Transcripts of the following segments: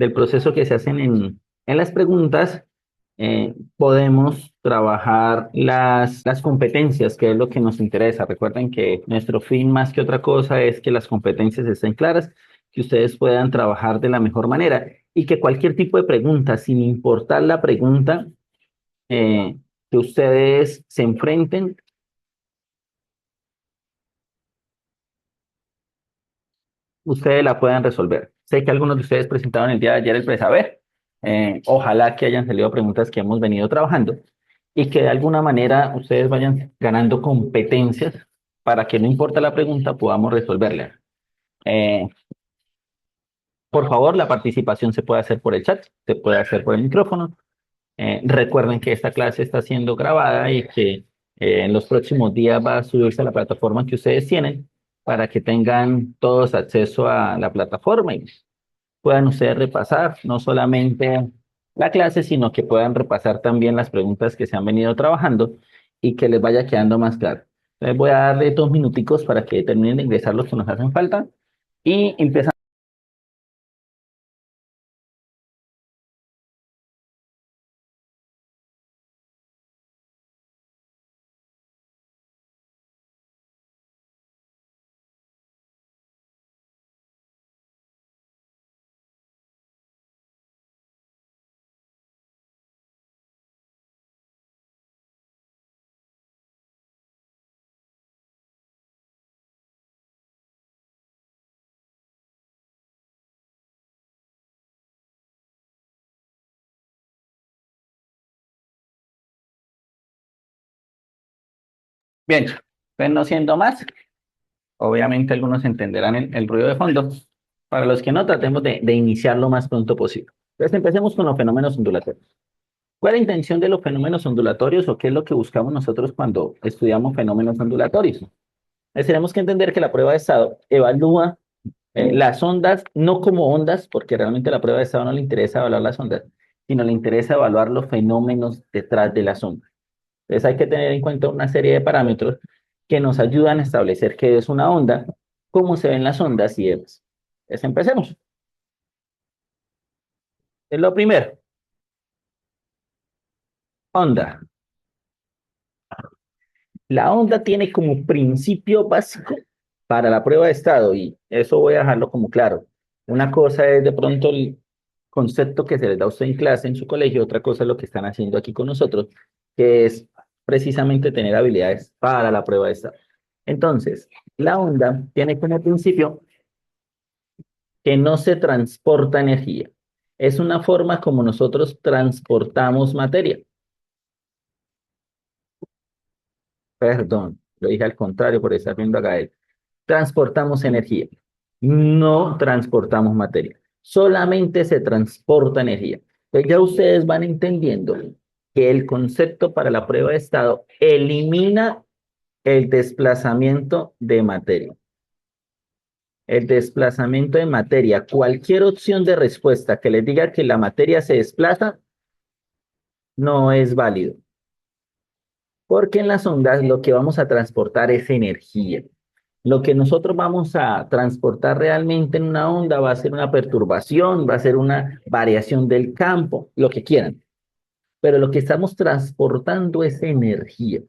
del proceso que se hacen en las preguntas, podemos trabajar las competencias, que es lo que nos interesa. Recuerden que nuestro fin más que otra cosa es que las competencias estén claras, que ustedes puedan trabajar de la mejor manera y que cualquier tipo de pregunta, sin importar la pregunta, que ustedes se enfrenten, ustedes la puedan resolver. Sé que algunos de ustedes presentaron el día de ayer el presaber. Ojalá que hayan salido preguntas que hemos venido trabajando y que de alguna manera ustedes vayan ganando competencias para que no importa la pregunta, podamos resolverla. Eh, por favor, la participación se puede hacer por el chat, se puede hacer por el micrófono. Recuerden que esta clase está siendo grabada y que en los próximos días va a subirse a la plataforma que ustedes tienen para que tengan todos acceso a la plataforma y puedan ustedes repasar no solamente la clase, sino que puedan repasar también las preguntas que se han venido trabajando y que les vaya quedando más claro. Entonces voy a darle 2 minuticos para que terminen de ingresar los que nos hacen falta y empezamos. Bien, pues no siendo más, obviamente algunos entenderán el ruido de fondo. Para los que no, tratemos de iniciar lo más pronto posible. Entonces empecemos con los fenómenos ondulatorios. ¿Cuál es la intención de los fenómenos ondulatorios o qué es lo que buscamos nosotros cuando estudiamos fenómenos ondulatorios? Tenemos que entender que la prueba de estado evalúa las ondas no como ondas, porque realmente a la prueba de estado no le interesa evaluar las ondas, sino le interesa evaluar los fenómenos detrás de las ondas. Entonces hay que tener en cuenta una serie de parámetros que nos ayudan a establecer qué es una onda, cómo se ven las ondas y demás. Entonces empecemos. Es lo primero, onda. La onda tiene como principio básico para la prueba de estado, y eso voy a dejarlo como claro. Una cosa es de pronto el concepto que se les da a usted en clase en su colegio, otra cosa es lo que están haciendo aquí con nosotros, que es precisamente tener habilidades para la prueba de estado. Entonces, la onda tiene como principio que no se transporta energía. Es una forma como nosotros transportamos materia. Perdón, lo dije al contrario por estar viendo a Gael. Transportamos energía, no transportamos materia. Solamente se transporta energía. Entonces ya ustedes van entendiendo que el concepto para la prueba de estado elimina el desplazamiento de materia. El desplazamiento de materia, cualquier opción de respuesta que les diga que la materia se desplaza, no es válido. Porque en las ondas lo que vamos a transportar es energía. Lo que nosotros vamos a transportar realmente en una onda va a ser una perturbación, va a ser una variación del campo, lo que quieran. Pero lo que estamos transportando es energía.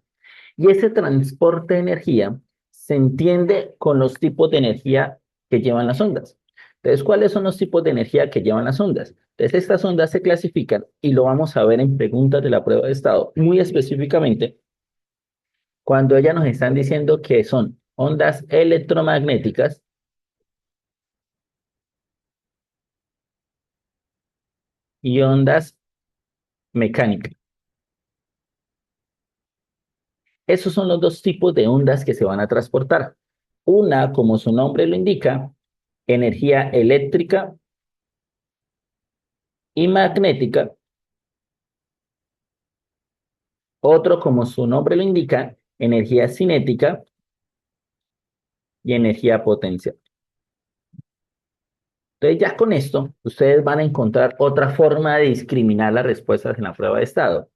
Y ese transporte de energía se entiende con los tipos de energía que llevan las ondas. Entonces, ¿cuáles son los tipos de energía que llevan las ondas? Entonces, estas ondas se clasifican y lo vamos a ver en preguntas de la prueba de estado, muy específicamente cuando ellas nos están diciendo que son ondas electromagnéticas y ondas mecánicas. Esos son los dos tipos de ondas que se van a transportar. Una, como su nombre lo indica, energía eléctrica y magnética. Otro, como su nombre lo indica, energía cinética y energía potencial. Entonces, ya con esto, ustedes van a encontrar otra forma de discriminar las respuestas en la prueba de estado.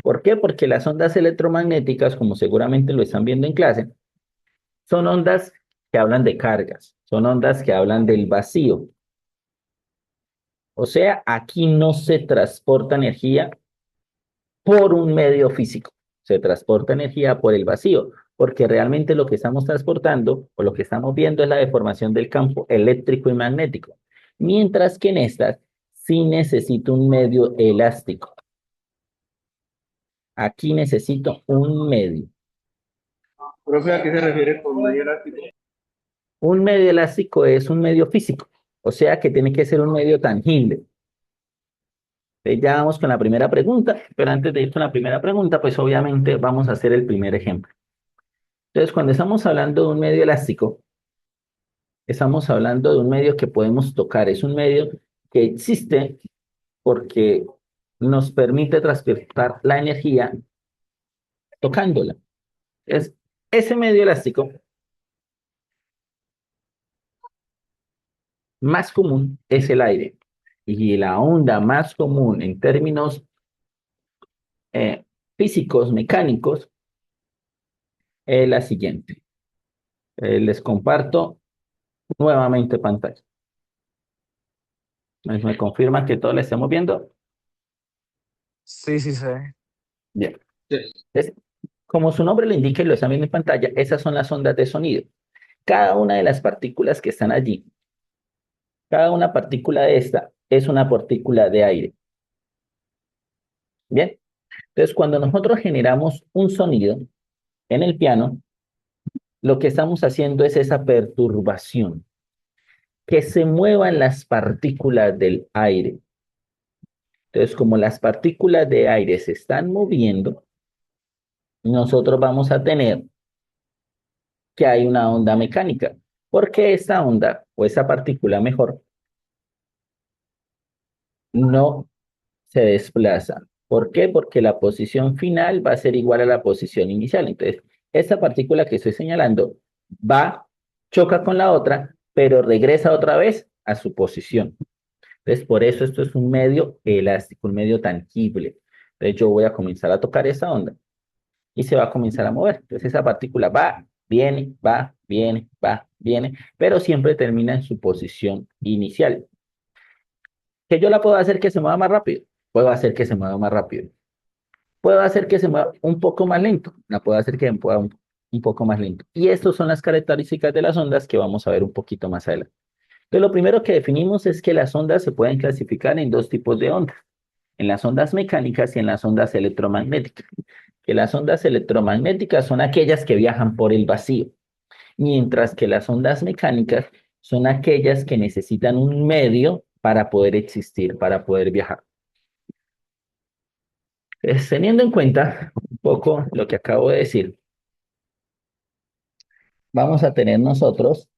¿Por qué? Porque las ondas electromagnéticas, como seguramente lo están viendo en clase, son ondas que hablan de cargas, son ondas que hablan del vacío. O sea, aquí no se transporta energía por un medio físico, se transporta energía por el vacío, porque realmente lo que estamos transportando o lo que estamos viendo es la deformación del campo eléctrico y magnético, mientras que en estas sí necesito un medio elástico. Aquí necesito un medio. Profe, ¿a qué se refiere con medio elástico? Un medio elástico es un medio físico, o sea que tiene que ser un medio tangible. Ya vamos con la primera pregunta, pero antes de ir con la primera pregunta, pues obviamente vamos a hacer el primer ejemplo. Entonces, cuando estamos hablando de un medio elástico, estamos hablando de un medio que podemos tocar, es un medio que existe porque nos permite transportar la energía tocándola. Es, ese medio elástico más común es el aire y la onda más común en términos eh, físicos, mecánicos, es la siguiente. Les comparto nuevamente pantalla. Me confirman que todo lo estamos viendo. Sí, sí sé. Bien. Sí. Entonces, como su nombre lo indica y lo están viendo en pantalla, esas son las ondas de sonido. Cada una de las partículas que están allí, cada una partícula de esta es una partícula de aire. Bien. Entonces, cuando nosotros generamos un sonido en el piano, lo que estamos haciendo es esa perturbación, que se muevan las partículas del aire. Entonces, como las partículas de aire se están moviendo, nosotros vamos a tener que hay una onda mecánica, porque esa onda o esa partícula mejor no se desplaza. ¿Por qué? Porque la posición final va a ser igual a la posición inicial. Entonces, esta partícula que estoy señalando va, choca con la otra, pero regresa otra vez a su posición. Entonces, por eso esto es un medio elástico, un medio tangible. Entonces, yo voy a comenzar a tocar esa onda y se va a comenzar a mover. Entonces, esa partícula va, viene, va, viene, pero siempre termina en su posición inicial. Que yo la puedo hacer que se mueva más rápido, puedo hacer que se mueva más rápido. Puedo hacer que se mueva un poco más lento, la puedo hacer que se mueva un poco más lento. Y estas son las características de las ondas que vamos a ver un poquito más adelante. Entonces, lo primero que definimos es que las ondas se pueden clasificar en dos tipos de ondas, en las ondas mecánicas y en las ondas electromagnéticas. Que las ondas electromagnéticas son aquellas que viajan por el vacío, mientras que las ondas mecánicas son aquellas que necesitan un medio para poder existir, para poder viajar. Teniendo en cuenta un poco lo que acabo de decir, vamos a tener nosotros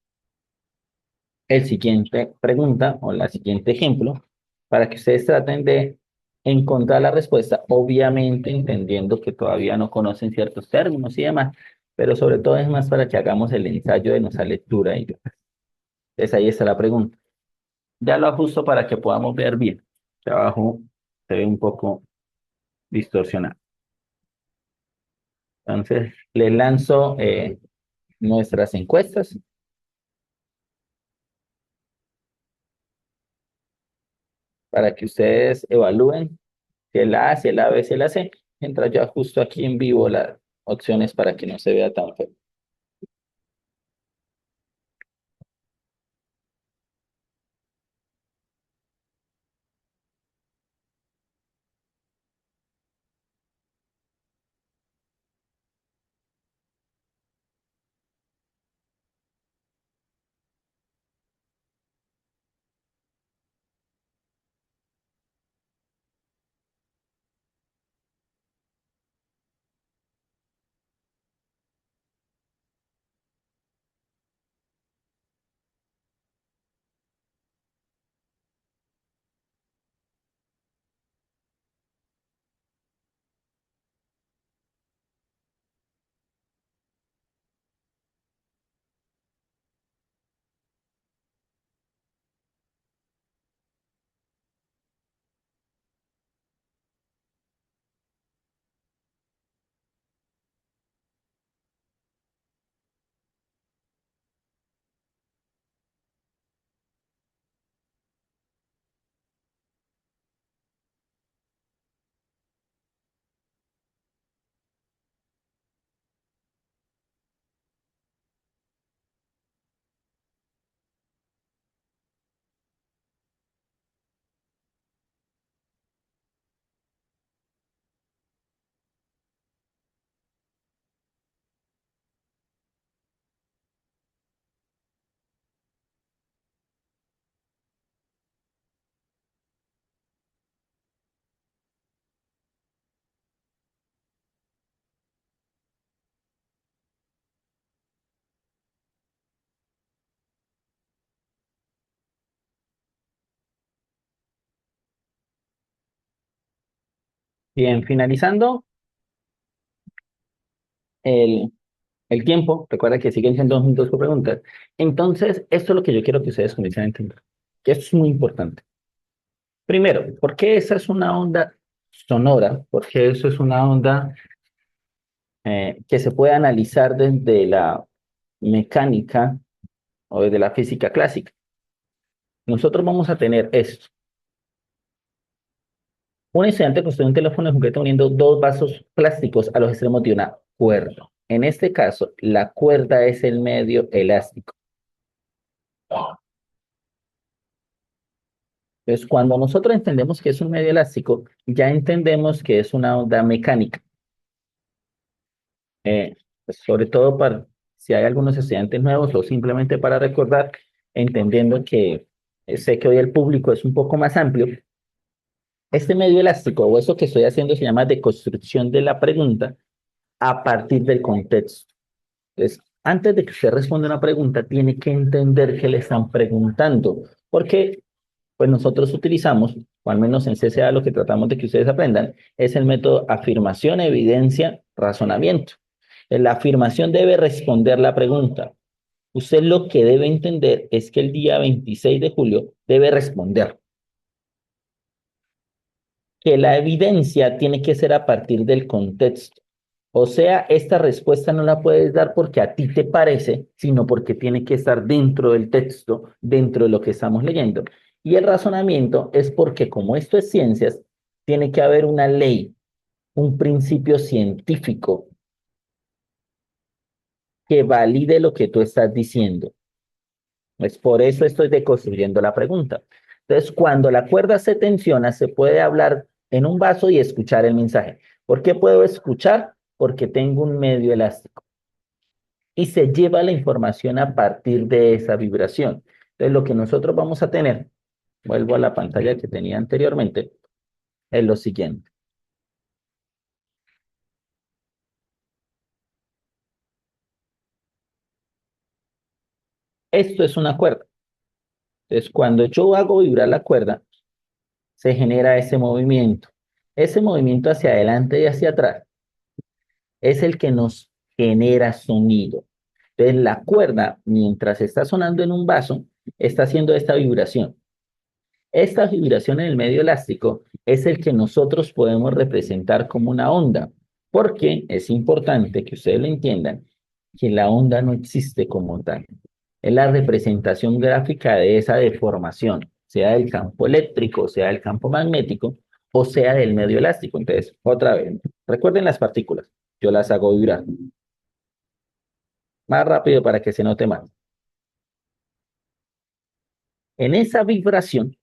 el siguiente pregunta o la siguiente ejemplo para que ustedes traten de encontrar la respuesta, obviamente entendiendo que todavía no conocen ciertos términos y demás, pero sobre todo es más para que hagamos el ensayo de nuestra lectura. Entonces ahí está la pregunta. Ya lo ajusto para que podamos ver bien. De abajo se ve un poco distorsionado. Entonces, les lanzo nuestras encuestas para que ustedes evalúen si es la A, si es la B, si es la C. Mientras yo ajusto aquí en vivo las opciones para que no se vea tan feo. Bien, finalizando el, el tiempo, recuerda que siguen siendo 2 minutos por preguntas. Entonces, esto es lo que yo quiero que ustedes comiencen a entender, que esto es muy importante. Primero, ¿por qué esa es una onda sonora? Porque eso es una onda que se puede analizar desde la mecánica o desde la física clásica. Nosotros vamos a tener esto. Un estudiante construye un teléfono de juguete uniendo dos vasos plásticos a los extremos de una cuerda. En este caso, la cuerda es el medio elástico. Entonces, cuando nosotros entendemos que es un medio elástico, ya entendemos que es una onda mecánica. Pues, sobre todo para si hay algunos estudiantes nuevos o simplemente para recordar, entendiendo que sé que hoy el público es un poco más amplio. Este medio elástico o eso que estoy haciendo se llama deconstrucción de la pregunta a partir del contexto. Entonces, antes de que usted responda una pregunta, tiene que entender qué le están preguntando, porque pues nosotros utilizamos, o al menos en CCA lo que tratamos de que ustedes aprendan, es el método afirmación, evidencia, razonamiento. La afirmación debe responder la pregunta. Usted lo que debe entender es que el día 26 de julio debe responder, que la evidencia tiene que ser a partir del contexto. O sea, esta respuesta no la puedes dar porque a ti te parece, sino porque tiene que estar dentro del texto, dentro de lo que estamos leyendo. Y el razonamiento es porque como esto es ciencias, tiene que haber una ley, un principio científico que valide lo que tú estás diciendo. Es por eso estoy deconstruyendo la pregunta. Entonces, cuando la cuerda se tensiona, se puede hablar en un vaso y escuchar el mensaje. ¿Por qué puedo escuchar? Porque tengo un medio elástico y se lleva la información a partir de esa vibración. Entonces, lo que nosotros vamos a tener, vuelvo a la pantalla que tenía anteriormente, es lo siguiente. Esto es una cuerda. Entonces, cuando yo hago vibrar la cuerda, se genera ese movimiento. Ese movimiento hacia adelante y hacia atrás es el que nos genera sonido. Entonces, la cuerda, mientras está sonando en un vaso, está haciendo esta vibración. Esta vibración en el medio elástico es el que nosotros podemos representar como una onda, porque es importante que ustedes lo entiendan, que la onda no existe como tal. Es la representación gráfica de esa deformación, sea del campo eléctrico, sea del campo magnético, o sea del medio elástico. Entonces, otra vez, recuerden las partículas, yo las hago vibrar más rápido para que se note más. En esa vibración,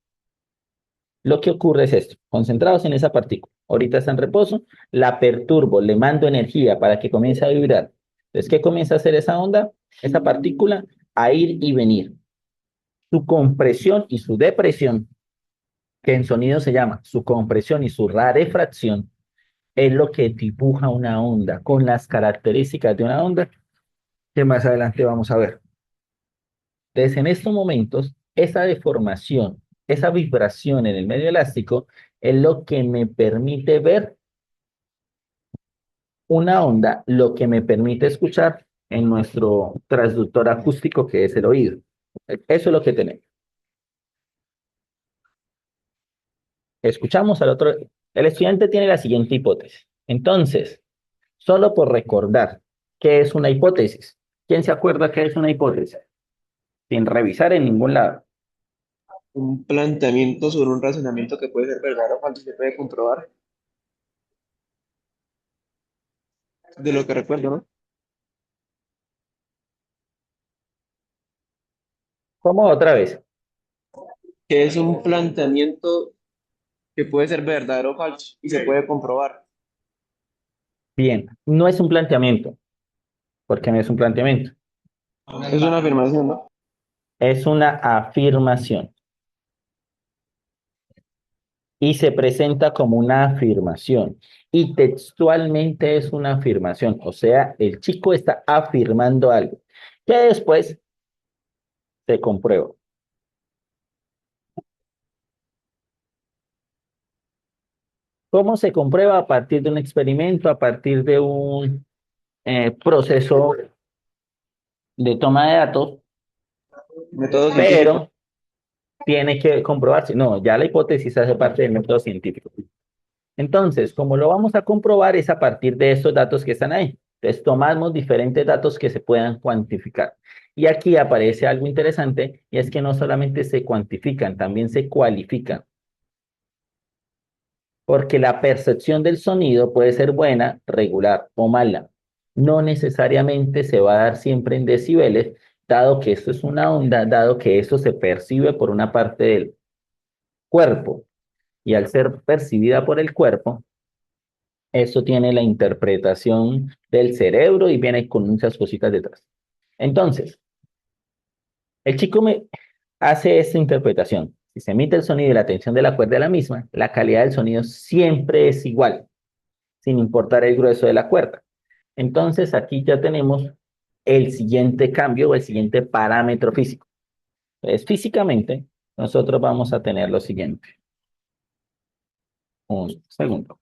lo que ocurre es esto, concentrados en esa partícula. Ahorita está en reposo, la perturbo, le mando energía para que comience a vibrar. Entonces, ¿qué comienza a hacer esa onda? Esa partícula a ir y venir. Su compresión y su depresión, que en sonido se llama su compresión y su rarefracción, es lo que dibuja una onda con las características de una onda que más adelante vamos a ver. Entonces, en estos momentos, esa deformación, esa vibración en el medio elástico es lo que me permite ver una onda, lo que me permite escuchar en nuestro transductor acústico que es el oído. Eso es lo que tenemos. Escuchamos al otro. El estudiante tiene la siguiente hipótesis. Entonces, solo por recordar qué es una hipótesis. ¿Quién se acuerda qué es una hipótesis? Sin revisar en ningún lado. Un planteamiento sobre un razonamiento que puede ser verdadero o falso, se puede comprobar, de lo que recuerdo, ¿no? ¿Cómo otra vez? Que es un planteamiento que puede ser verdadero o falso y se puede comprobar. Bien, no es un planteamiento, porque no es un planteamiento, Es una afirmación, ¿no? es una afirmación y se presenta como una afirmación y textualmente es una afirmación, o sea, el chico está afirmando algo que después se comprueba. ¿Cómo se comprueba? A partir de un experimento, a partir de un proceso de toma de datos, Método científico. pero tiene que comprobarse. No, ya la hipótesis hace parte del método científico. Entonces, como lo vamos a comprobar es a partir de estos datos que están ahí. Entonces, tomamos diferentes datos que se puedan cuantificar. Y aquí aparece algo interesante y es que no solamente se cuantifican, también se cualifican. Porque la percepción del sonido puede ser buena, regular o mala. No necesariamente se va a dar siempre en decibeles, dado que esto es una onda, dado que esto se percibe por una parte del cuerpo. Y al ser percibida por el cuerpo, esto tiene la interpretación del cerebro y viene con muchas cositas detrás. Entonces, el chico me hace esta interpretación. Si se emite el sonido y la tensión de la cuerda es la misma, la calidad del sonido siempre es igual, sin importar el grueso de la cuerda. Entonces, aquí ya tenemos el siguiente cambio o el siguiente parámetro físico. Entonces, físicamente, nosotros vamos a tener lo siguiente. Un segundo.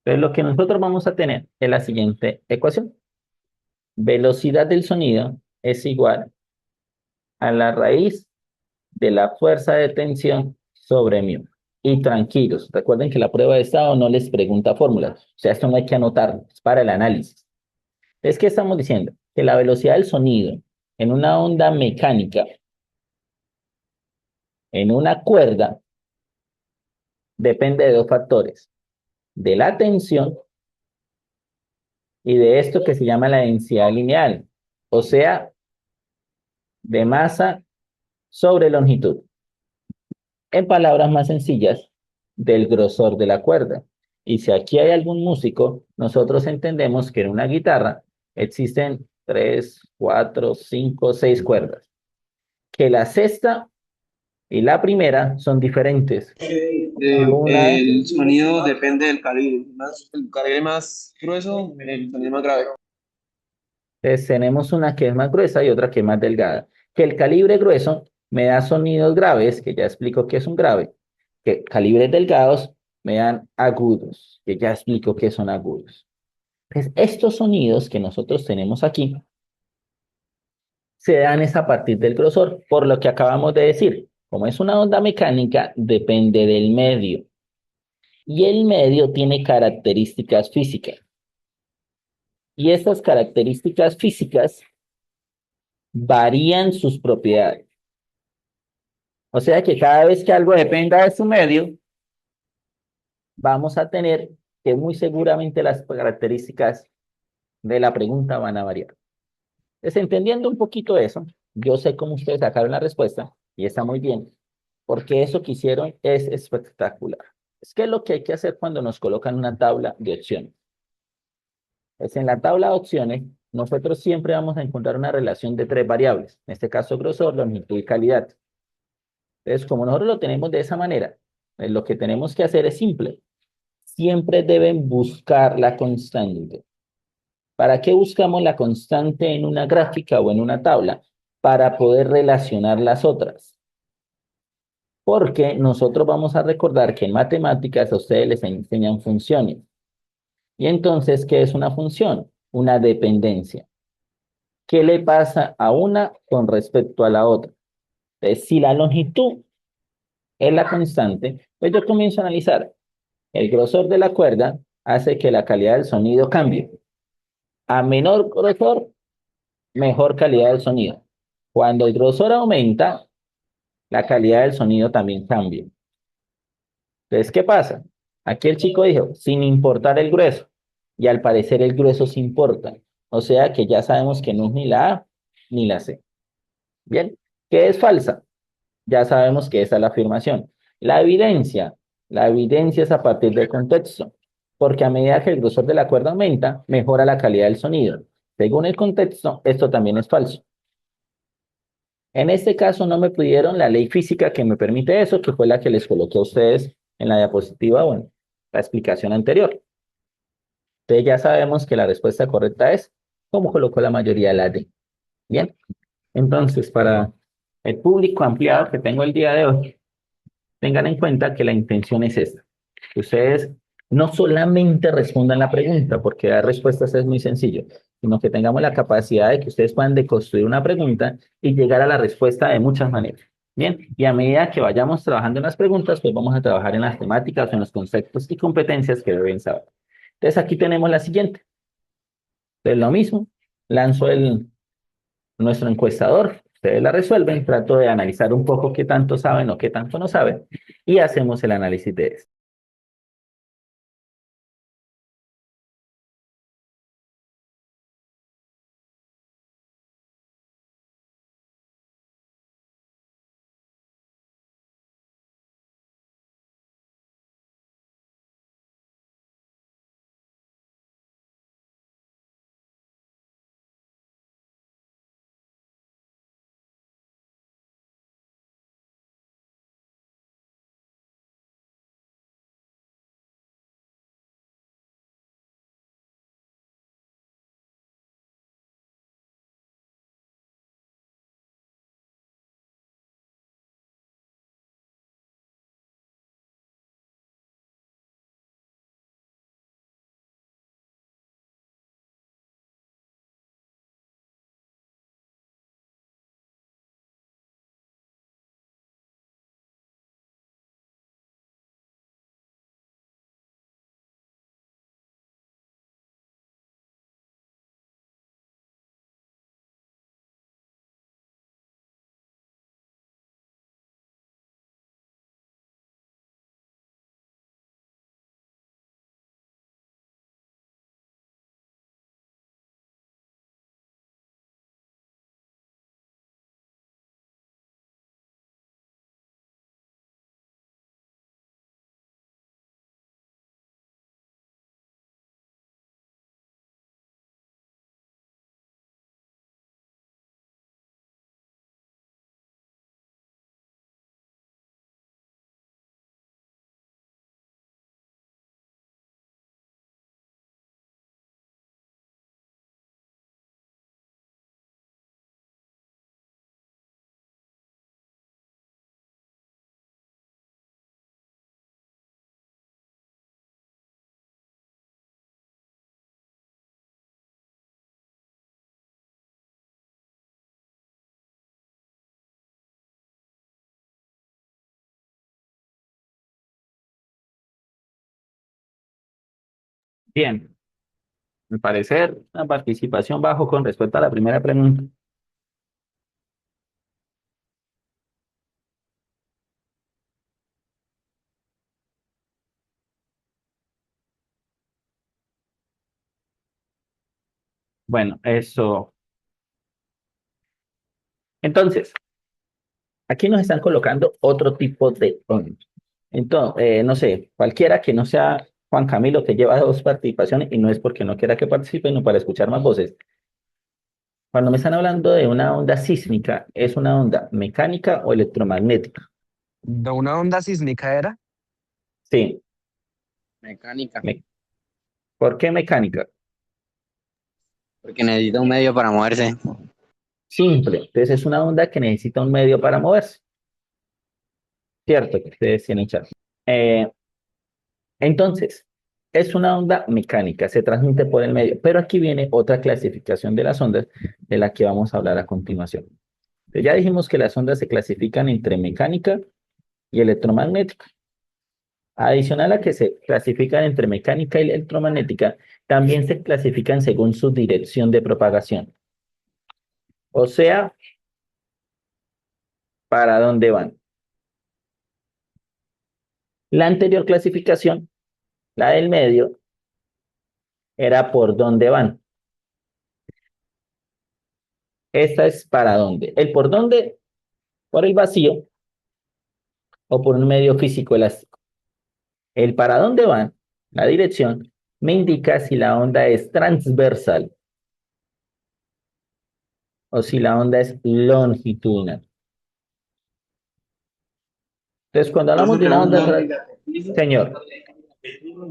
Entonces, lo que nosotros vamos a tener es la siguiente ecuación. Velocidad del sonido es igual a la raíz de la fuerza de tensión sobre mu. Y tranquilos, recuerden que la prueba de estado no les pregunta fórmulas. O sea, esto no hay que anotarlo, es para el análisis. Es que estamos diciendo que la velocidad del sonido en una onda mecánica, en una cuerda, depende de dos factores, de la tensión y de esto que se llama la densidad lineal, o sea, de masa sobre longitud. En palabras más sencillas, del grosor de la cuerda. Y si aquí hay algún músico, nosotros entendemos que en una guitarra existen 3, 4, 5, 6 cuerdas. Que la sexta y la primera son diferentes. Una, El sonido depende del calibre. El calibre más grueso, el sonido más grave. entonces tenemos una que es más gruesa y otra que es más delgada. Que el calibre grueso me da sonidos graves, que ya explico qué es un grave. Que calibres delgados me dan agudos, que ya explico qué son agudos. Pues estos sonidos que nosotros tenemos aquí se dan es a partir del grosor, por lo que acabamos de decir. Como es una onda mecánica, depende del medio. Y el medio tiene características físicas. Y estas características físicas varían sus propiedades. O sea que cada vez que algo dependa de su medio, vamos a tener que muy seguramente las características de la pregunta van a variar. Entonces, entendiendo un poquito eso, yo sé cómo ustedes sacaron la respuesta y está muy bien, porque eso que hicieron es espectacular. Es que es lo que hay que hacer cuando nos colocan una tabla de opciones. Es en la tabla de opciones, nosotros siempre vamos a encontrar una relación de tres variables, en este caso grosor, longitud y calidad. Entonces, como nosotros lo tenemos de esa manera, lo que tenemos que hacer es simple. Siempre deben buscar la constante. ¿Para qué buscamos la constante en una gráfica o en una tabla? Para poder relacionar las otras. Porque nosotros vamos a recordar que en matemáticas a ustedes les enseñan funciones. Y entonces, ¿qué es una función? Una dependencia. ¿Qué le pasa a una con respecto a la otra? Entonces, si la longitud es la constante, pues yo comienzo a analizar. El grosor de la cuerda hace que la calidad del sonido cambie. A menor grosor, mejor calidad del sonido. Cuando el grosor aumenta, la calidad del sonido también cambia. Entonces, ¿qué pasa? Aquí el chico dijo, sin importar el grueso, y al parecer el grueso sí importa. O sea que ya sabemos que no es ni la A ni la C. Bien, ¿qué es falsa? Ya sabemos que esa es la afirmación. La evidencia es a partir del contexto, porque a medida que el grosor de la cuerda aumenta, mejora la calidad del sonido. Según el contexto, esto también es falso. En este caso no me pidieron la ley física que me permite eso, que fue la que les coloqué a ustedes en la diapositiva, bueno, la explicación anterior. Entonces ya sabemos que la respuesta correcta es como colocó la mayoría de la D. Bien, entonces para el público ampliado que tengo el día de hoy, tengan en cuenta que la intención es esta. Que ustedes no solamente respondan la pregunta, porque dar respuestas es muy sencillo, sino que tengamos la capacidad de que ustedes puedan deconstruir una pregunta y llegar a la respuesta de muchas maneras. Bien, y a medida que vayamos trabajando en las preguntas, pues vamos a trabajar en las temáticas, en los conceptos y competencias que deben saber. Entonces aquí tenemos la siguiente. Entonces lo mismo, lanzo nuestro encuestador, ustedes la resuelven, trato de analizar un poco qué tanto saben o qué tanto no saben y hacemos el análisis de esto. Bien, al parecer, una participación bajo con respecto a la primera pregunta. Bueno, eso. Entonces, aquí nos están colocando otro tipo de ondas. Entonces, no sé, cualquiera que no sea Juan Camilo, que lleva dos participaciones y no es porque no quiera que participe, no para escuchar más voces. Cuando me están hablando de una onda sísmica, ¿es una onda mecánica o electromagnética? ¿De una onda sísmica era? Sí. Mecánica, me- ¿Por qué mecánica? porque necesita un medio para moverse. Simple. Entonces es una onda que necesita un medio para moverse. Cierto, que ustedes tienen chat. Eh, entonces, es una onda mecánica, se transmite por el medio. Pero aquí viene otra clasificación de las ondas de la que vamos a hablar a continuación. Entonces, ya dijimos que las ondas se clasifican entre mecánica y electromagnética. Adicional a que se clasifican entre mecánica y electromagnética, también se clasifican según su dirección de propagación. O sea, ¿para dónde van? La anterior clasificación, la del medio, era por dónde van. Esta es para dónde. El por dónde, por el vacío o por un medio físico elástico. El para dónde van, la dirección, me indica si la onda es transversal o si la onda es longitudinal. Entonces, cuando hablamos Entonces de una tenemos onda, una... señor,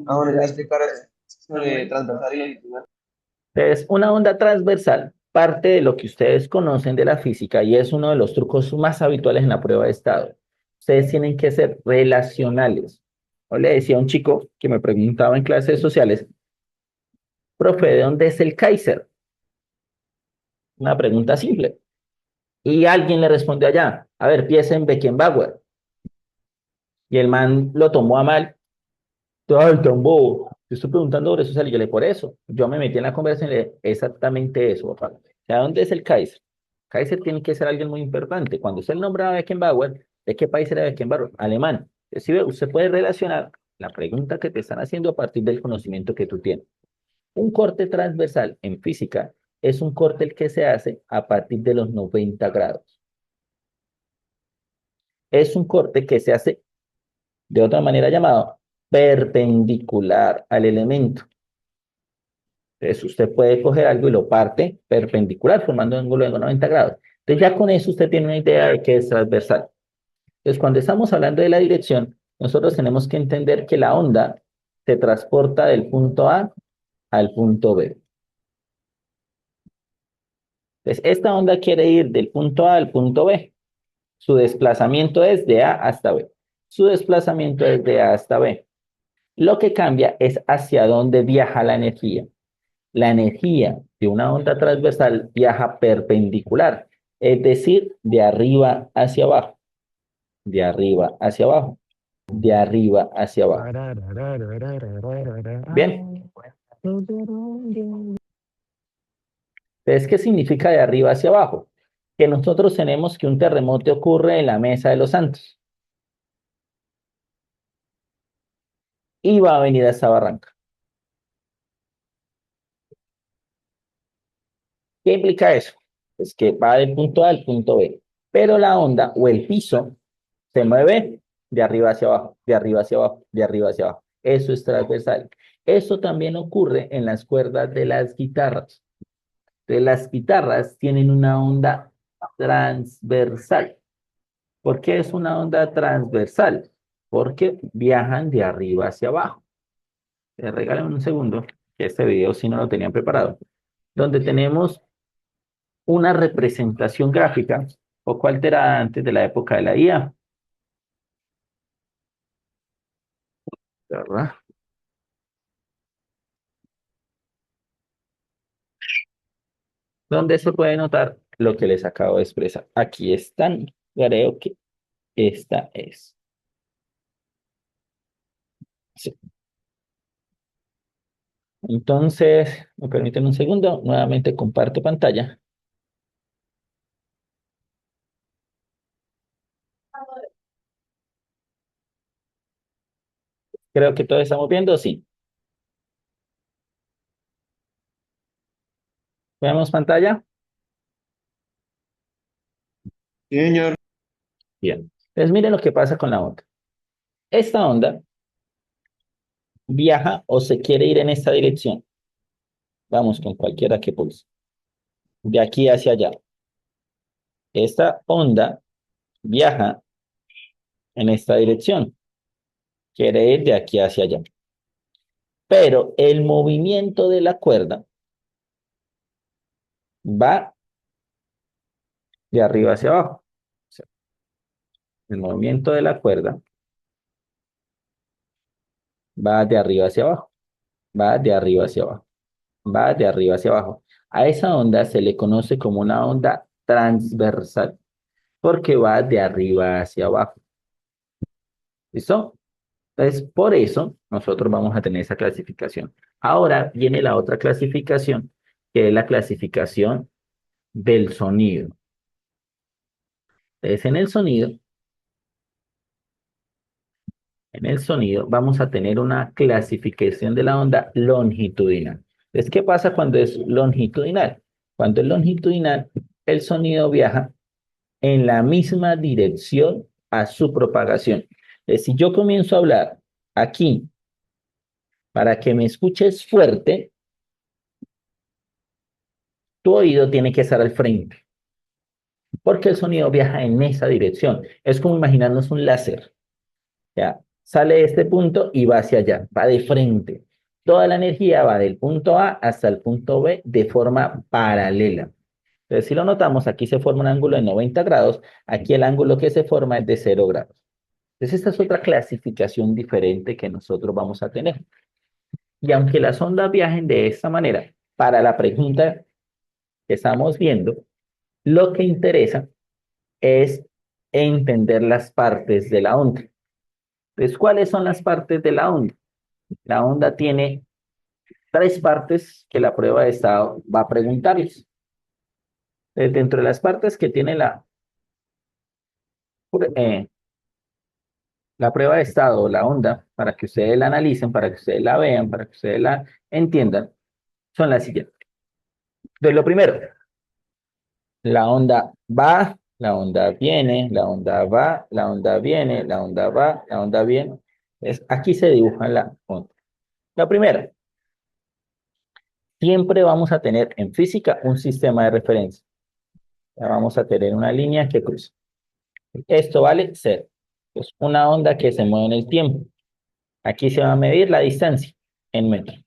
Ah, bueno, ya explicar sobre transversal y longitudinal. Entonces, una onda transversal parte de lo que ustedes conocen de la física y es uno de los trucos más habituales en la prueba de estado. Ustedes tienen que ser relacionales. Yo le decía a un chico que me preguntaba en clases sociales, profe, ¿de dónde es el Kaiser? Una pregunta simple. Y alguien le respondió allá, a ver, piensa en Beckenbauer. Y el man lo tomó a mal. Ay, tan bobo. Yo estoy preguntando sobre eso, y yo le por eso. Yo me metí en la conversación y le dije, exactamente eso, papá. O sea, ¿dónde es el Kaiser? Kaiser tiene que ser alguien muy importante. Cuando usted nombra a Beckenbauer, ¿de qué país era Beckenbauer? Alemán. Es decir, usted puede relacionar la pregunta que te están haciendo a partir del conocimiento que tú tienes. Un corte transversal en física es un corte el que se hace a partir de los 90 grados. Es un corte que se hace de otra manera llamado perpendicular al elemento. Entonces usted puede coger algo y lo parte perpendicular, formando un ángulo de 90 grados. Entonces ya con eso usted tiene una idea de qué es transversal. Entonces cuando estamos hablando de la dirección, nosotros tenemos que entender que la onda se transporta del punto A al punto B. Entonces esta onda quiere ir del punto A al punto B. Su desplazamiento es de A hasta B. Su desplazamiento es de A hasta B. Lo que cambia es hacia dónde viaja la energía. La energía de una onda transversal viaja perpendicular, es decir, de arriba hacia abajo, de arriba hacia abajo, de arriba hacia abajo. Bien, entonces, ¿qué significa de arriba hacia abajo? Que nosotros tenemos que un terremoto ocurre en la Mesa de los Santos y va a venir a esta barranca. ¿Qué implica eso? Pues que va del punto A al punto B, pero la onda o el piso se mueve de arriba hacia abajo, de arriba hacia abajo, de arriba hacia abajo. Eso es transversal. Eso también ocurre en las cuerdas de las guitarras. Entonces, las guitarras tienen una onda transversal. ¿Por qué es una onda transversal? Porque viajan de arriba hacia abajo. Regálame un segundo, que este video si no lo tenían preparado, donde tenemos una representación gráfica, poco alterada antes de la época de la IA, ¿verdad? Donde se puede notar lo que les acabo de expresar. Aquí están, creo que esta es. Sí. Entonces, me permiten un segundo, nuevamente comparto pantalla. Creo que todos estamos viendo, sí. ¿Vemos pantalla? Sí, señor. Bien. Entonces, miren lo que pasa con la onda. Esta onda viaja o se quiere ir en esta dirección. Vamos con cualquiera que pulse. De aquí hacia allá. Esta onda viaja en esta dirección. Quiere ir de aquí hacia allá. Pero el movimiento de la cuerda va de arriba hacia abajo. O sea, el movimiento de la cuerda va de arriba hacia abajo. Va de arriba hacia abajo. Va de arriba hacia abajo. A esa onda se le conoce como una onda transversal porque va de arriba hacia abajo. ¿Listo? Entonces, por eso nosotros vamos a tener esa clasificación. Ahora viene la otra clasificación, que es la clasificación del sonido. Entonces, en el sonido vamos a tener una clasificación de la onda longitudinal. Entonces, ¿qué pasa cuando es longitudinal? Cuando es longitudinal, el sonido viaja en la misma dirección a su propagación. Entonces, si yo comienzo a hablar aquí, para que me escuches fuerte, tu oído tiene que estar al frente, porque el sonido viaja en esa dirección. Es como imaginarnos un láser. Ya, sale de este punto y va hacia allá, va de frente. Toda la energía va del punto A hasta el punto B de forma paralela. Entonces, si lo notamos, aquí se forma un ángulo de 90 grados, aquí el ángulo que se forma es de 0 grados. Entonces, esta es otra clasificación diferente que nosotros vamos a tener. Y aunque las ondas viajen de esta manera, para la pregunta que estamos viendo, lo que interesa es entender las partes de la onda. Entonces, ¿cuáles son las partes de la onda? La onda tiene tres partes que la prueba de estado va a preguntarles. Dentro de las partes que tiene eh, la prueba de estado o la onda, para que ustedes la analicen, para que ustedes la vean, para que ustedes la entiendan, son las siguientes. Entonces, lo primero, la onda va, la onda viene, la onda va, la onda viene, la onda va, la onda viene. Aquí se dibuja la onda. La primera, siempre vamos a tener en física un sistema de referencia. Ya vamos a tener una línea que cruza. Esto vale cero. Es una onda que se mueve en el tiempo. Aquí se va a medir la distancia en metros.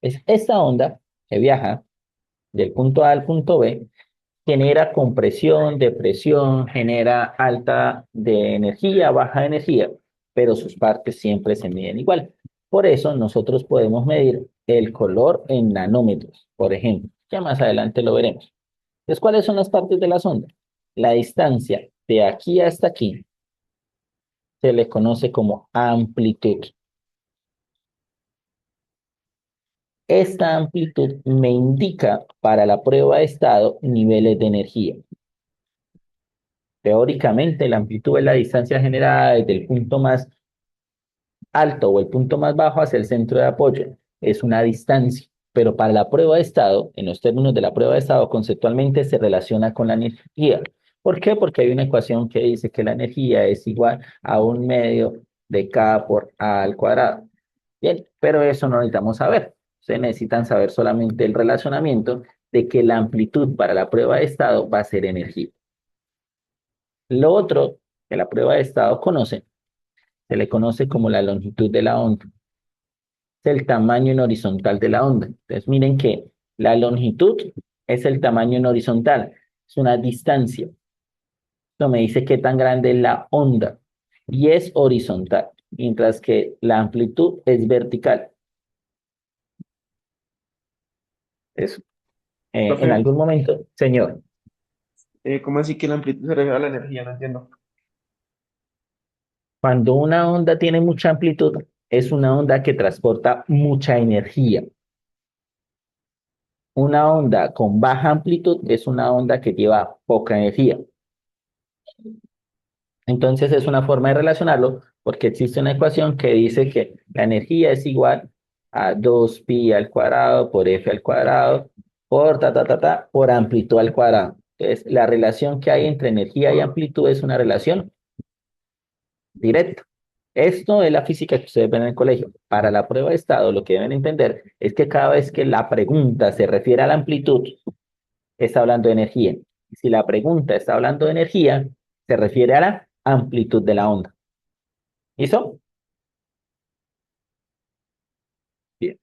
Es esta onda que viaja del punto A al punto B, genera compresión, depresión, genera alta de energía, baja de energía, pero sus partes siempre se miden igual. Por eso nosotros podemos medir el color en nanómetros, por ejemplo. Ya más adelante lo veremos. Entonces, ¿cuáles son las partes de la sonda? La distancia de aquí hasta aquí se le conoce como amplitud. Esta amplitud me indica para la prueba de estado niveles de energía. Teóricamente, la amplitud es la distancia generada desde el punto más alto o el punto más bajo hacia el centro de apoyo. Es una distancia, pero para la prueba de estado, en los términos de la prueba de estado, conceptualmente se relaciona con la energía. ¿Por qué? Porque hay una ecuación que dice que la energía es igual a 1/2 de K por A al cuadrado. Bien, pero eso no necesitamos saber. Ustedes necesitan saber solamente el relacionamiento de que la amplitud para la prueba de estado va a ser energía. Lo otro que la prueba de estado conoce, se le conoce como la longitud de la onda. Es el tamaño en horizontal de la onda. Entonces miren que la longitud es el tamaño en horizontal, es una distancia. Esto me dice qué tan grande es la onda y es horizontal, mientras que la amplitud es vertical. Eso. En Profe, algún momento, señor, ¿cómo así que la amplitud se refiere a la energía? No entiendo. cuando una onda tiene mucha amplitud, es una onda que transporta mucha energía. Una onda con baja amplitud es una onda que lleva poca energía. Entonces es una forma de relacionarlo porque existe una ecuación que dice que la energía es igual a 2pi al cuadrado por f al cuadrado por por amplitud al cuadrado. Entonces la relación que hay entre energía y amplitud es una relación directa. Esto es la física que ustedes ven en el colegio. Para la prueba de estado, lo que deben entender es que cada vez que la pregunta se refiere a la amplitud, está hablando de energía. Si la pregunta está hablando de energía, se refiere a la amplitud de la onda. ¿Listo? Bien.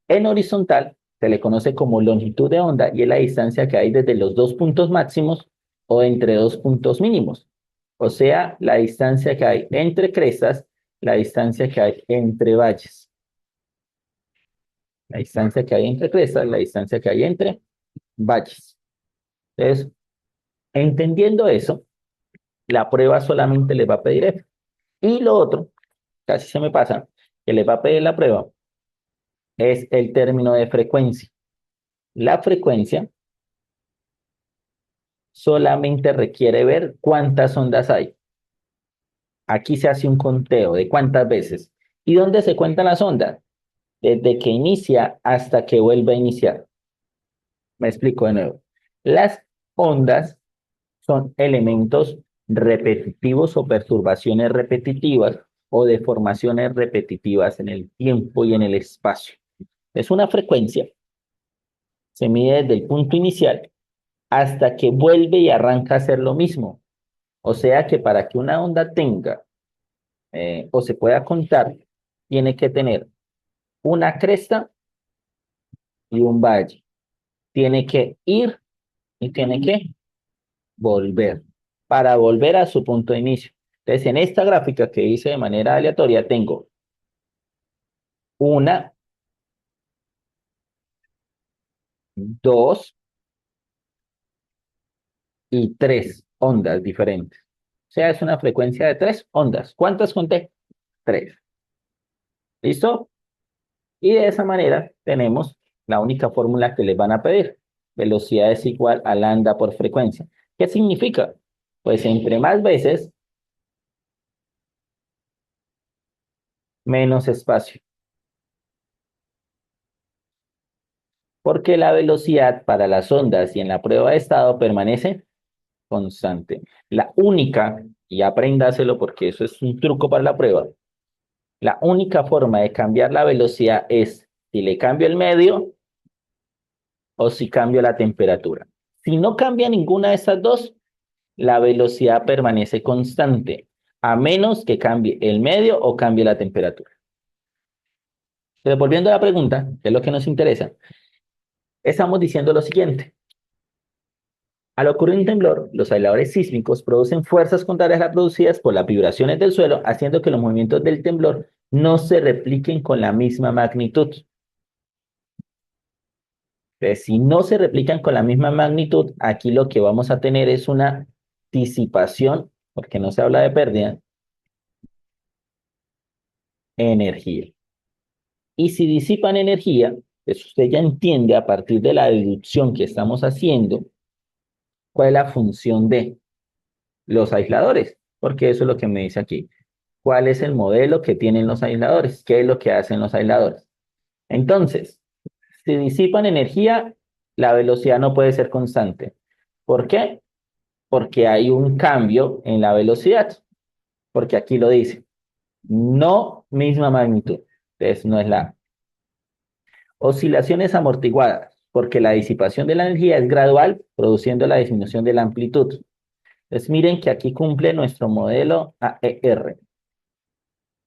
En horizontal se le conoce como longitud de onda y es la distancia que hay desde los dos puntos máximos o entre dos puntos mínimos. O sea, la distancia que hay entre crestas, la distancia que hay entre valles. La distancia que hay entre crestas, la distancia que hay entre valles. Entonces, entendiendo eso, la prueba solamente les va a pedir F. Y lo otro, casi se me pasa, que les va a pedir la prueba, es el término de frecuencia. La frecuencia solamente requiere ver cuántas ondas hay. Aquí se hace un conteo de cuántas veces. ¿Y dónde se cuentan las ondas? Desde que inicia hasta que vuelve a iniciar. Me explico de nuevo. Las ondas son elementos repetitivos o perturbaciones repetitivas o deformaciones repetitivas en el tiempo y en el espacio. Es una frecuencia, se mide desde el punto inicial hasta que vuelve y arranca a hacer lo mismo. O sea que para que una onda tenga o se pueda contar, tiene que tener una cresta y un valle. Tiene que ir y tiene que volver para volver a su punto de inicio. Entonces, en esta gráfica que hice de manera aleatoria, tengo una, dos y tres ondas diferentes. O sea, es una frecuencia de tres ondas. ¿Cuántas conté? Tres. ¿Listo? Y de esa manera tenemos la única fórmula que les van a pedir. Velocidad es igual a lambda por frecuencia. ¿Qué significa? Pues entre más veces, menos espacio. Porque la velocidad para las ondas y en la prueba de estado permanece constante. La única, y apréndaselo porque eso es un truco para la prueba, la única forma de cambiar la velocidad es si le cambio el medio o si cambio la temperatura. Si no cambia ninguna de estas dos, la velocidad permanece constante, a menos que cambie el medio o cambie la temperatura. Pero volviendo a la pregunta, que es lo que nos interesa, estamos diciendo lo siguiente. Al ocurrir un temblor, los aisladores sísmicos producen fuerzas contrarias a las producidas por las vibraciones del suelo, haciendo que los movimientos del temblor no se repliquen con la misma magnitud. Entonces, si no se replican con la misma magnitud, aquí lo que vamos a tener es una disipación, porque no se habla de pérdida, energía. Y si disipan energía, pues usted ya entiende a partir de la deducción que estamos haciendo cuál es la función de los aisladores, porque eso es lo que me dice aquí. ¿Cuál es el modelo que tienen los aisladores? ¿Qué es lo que hacen los aisladores? Entonces, si disipan energía, la velocidad no puede ser constante. ¿Por qué? Porque hay un cambio en la velocidad, porque aquí lo dice, no misma magnitud. Entonces, no es la oscilaciones amortiguadas, porque la disipación de la energía es gradual, produciendo la disminución de la amplitud. Entonces, miren que aquí cumple nuestro modelo AER.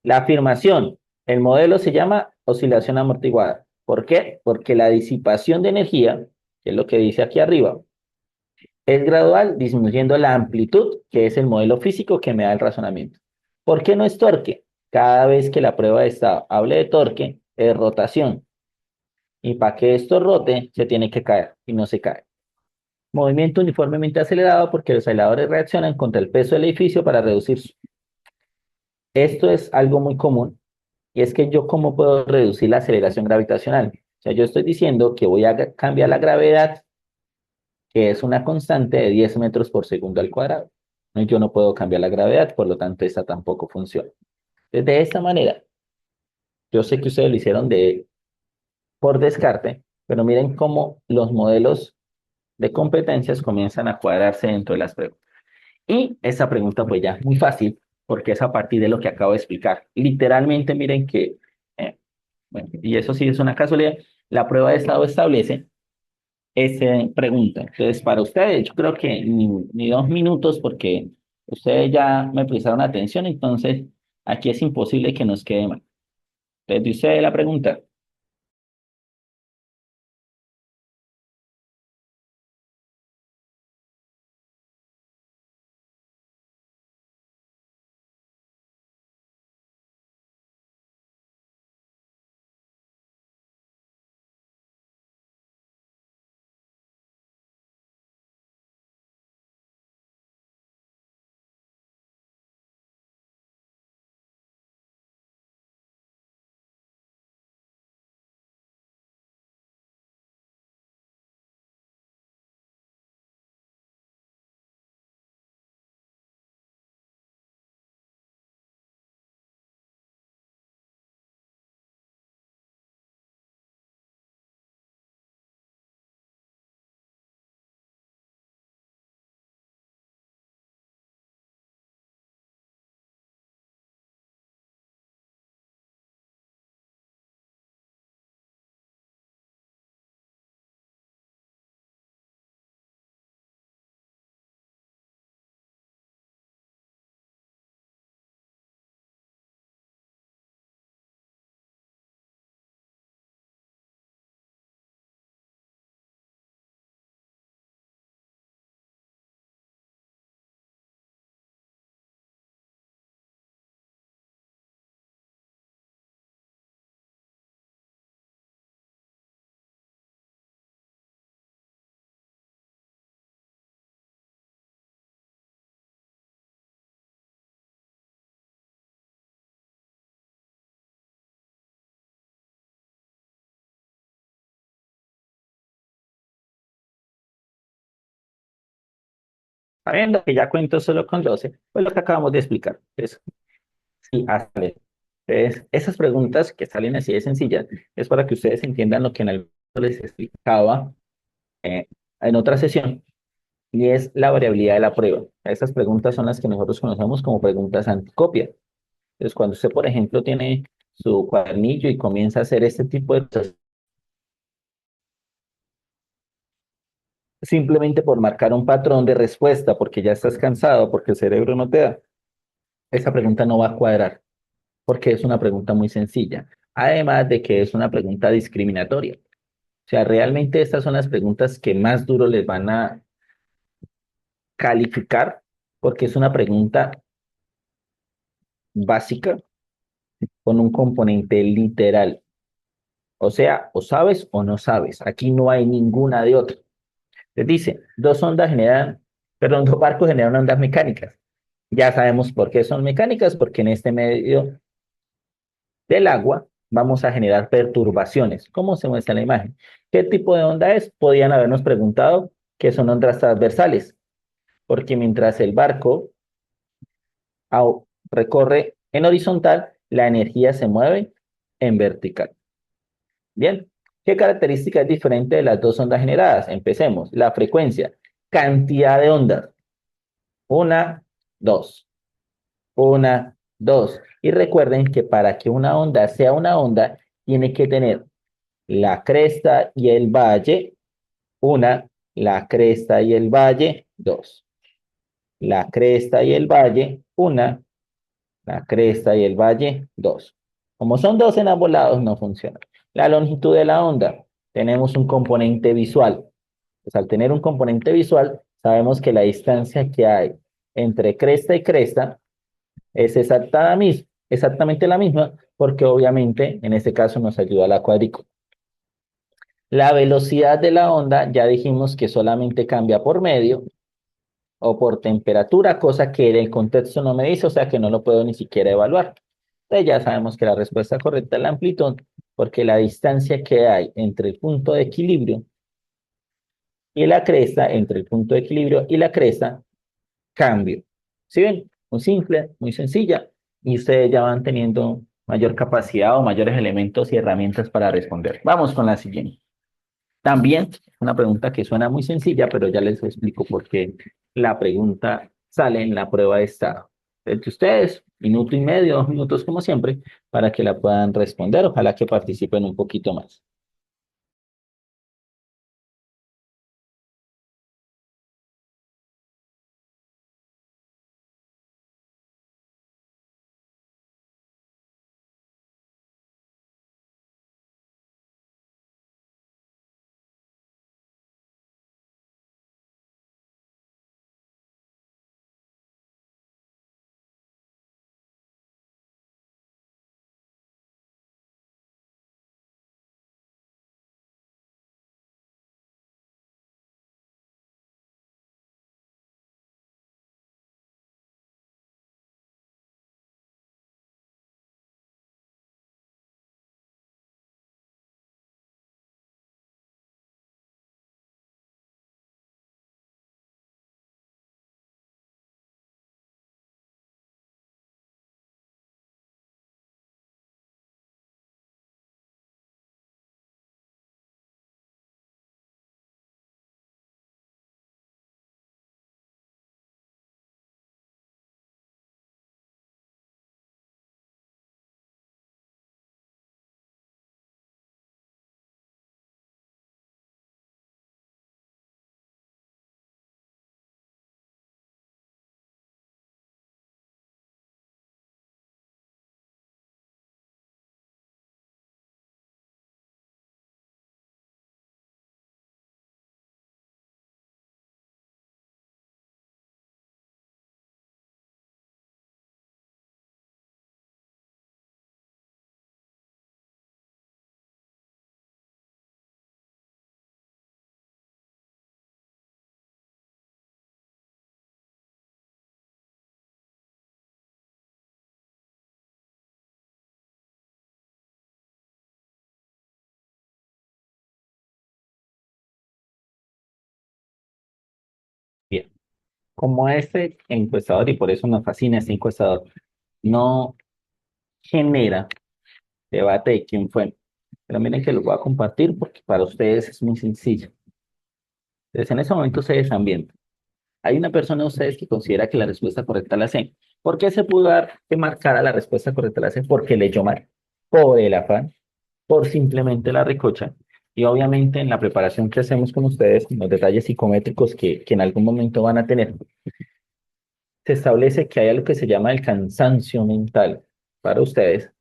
La afirmación, el modelo se llama oscilación amortiguada. ¿Por qué? Porque la disipación de energía, que es lo que dice aquí arriba, es gradual disminuyendo la amplitud, que es el modelo físico que me da el razonamiento. ¿Por qué no es torque? Cada vez que la prueba de estado hable de torque, es rotación. Y para que esto rote, se tiene que caer y no se cae. Movimiento uniformemente acelerado porque los aceleradores reaccionan contra el peso del edificio para reducir. Esto es algo muy común y es que yo cómo puedo reducir la aceleración gravitacional. O sea, yo estoy diciendo que voy a cambiar la gravedad, que es una constante de 10 metros por segundo al cuadrado. No, yo no puedo cambiar la gravedad, por lo tanto, esta tampoco funciona. De esta manera, yo sé que ustedes lo hicieron por descarte, pero miren cómo los modelos de competencias comienzan a cuadrarse dentro de las preguntas. Y esa pregunta pues ya es muy fácil porque es a partir de lo que acabo de explicar. Literalmente miren que, bueno, y eso sí es una casualidad, la prueba de estado establece esa pregunta. Entonces, para ustedes, yo creo que ni 2 minutos porque ustedes ya me prestaron atención, entonces aquí es imposible que nos quede mal. Entonces, de ustedes la pregunta. Sabiendo que ya cuento solo con 12, pues lo que acabamos de explicar. Sí, sale. Entonces, esas preguntas que salen así de sencillas es para que ustedes entiendan lo que en el les explicaba eh, en otra sesión, y es la variabilidad de la prueba. Esas preguntas son las que nosotros conocemos como preguntas anticopia. Entonces, cuando usted, por ejemplo, tiene su cuadernillo y comienza a hacer este tipo de cosas, simplemente por marcar un patrón de respuesta, porque ya estás cansado, porque el cerebro no te da, esa pregunta no va a cuadrar, porque es una pregunta muy sencilla. Además de que es una pregunta discriminatoria. O sea, realmente estas son las preguntas que más duro les van a calificar, porque es una pregunta básica con un componente literal. O sea, o sabes o no sabes. Aquí no hay ninguna de otra. Les dice, dos barcos generan ondas mecánicas. Ya sabemos por qué son mecánicas, porque en este medio del agua vamos a generar perturbaciones. ¿Cómo se muestra en la imagen? ¿Qué tipo de onda es? Podían habernos preguntado qué son ondas transversales, porque mientras el barco recorre en horizontal, la energía se mueve en vertical. Bien, ¿qué característica es diferente de las dos ondas generadas? Empecemos. La frecuencia, cantidad de ondas. Una, dos. Una, dos. Y recuerden que para que una onda sea una onda, tiene que tener la cresta y el valle, una, la cresta y el valle, dos. La cresta y el valle, una, la cresta y el valle, dos. Como son dos en ambos lados, no funciona. La longitud de la onda, tenemos un componente visual. Pues al tener un componente visual, sabemos que la distancia que hay entre cresta y cresta es exactamente la misma, porque obviamente en este caso nos ayuda la cuadrícula. La velocidad de la onda, ya dijimos que solamente cambia por medio o por temperatura, cosa que el contexto no me dice, o sea que no lo puedo ni siquiera evaluar. Entonces ya sabemos que la respuesta correcta es la amplitud, porque la distancia que hay entre el punto de equilibrio y la cresta, entre el punto de equilibrio y la cresta, cambio. ¿Sí ven? Muy simple, muy sencilla, y ustedes ya van teniendo mayor capacidad o mayores elementos y herramientas para responder. Vamos con la siguiente. También una pregunta que suena muy sencilla, pero ya les explico por qué la pregunta sale en la prueba de estado. Entre ustedes, minuto y medio, 2 minutos como siempre, para que la puedan responder. Ojalá que participen un poquito más. Como este encuestador, y por eso nos fascina este encuestador, no genera debate de quién fue. Pero miren que lo voy a compartir porque para ustedes es muy sencillo. Entonces, en ese momento ustedes también. Hay una persona de ustedes que considera que la respuesta correcta es la C. ¿Por qué se pudo dar que marcara la respuesta correcta la C? Porque leyó mal, por el afán, por simplemente la recocha. Y obviamente en la preparación que hacemos con ustedes, en los detalles psicométricos que en algún momento van a tener, se establece que hay algo que se llama el cansancio mental para ustedes,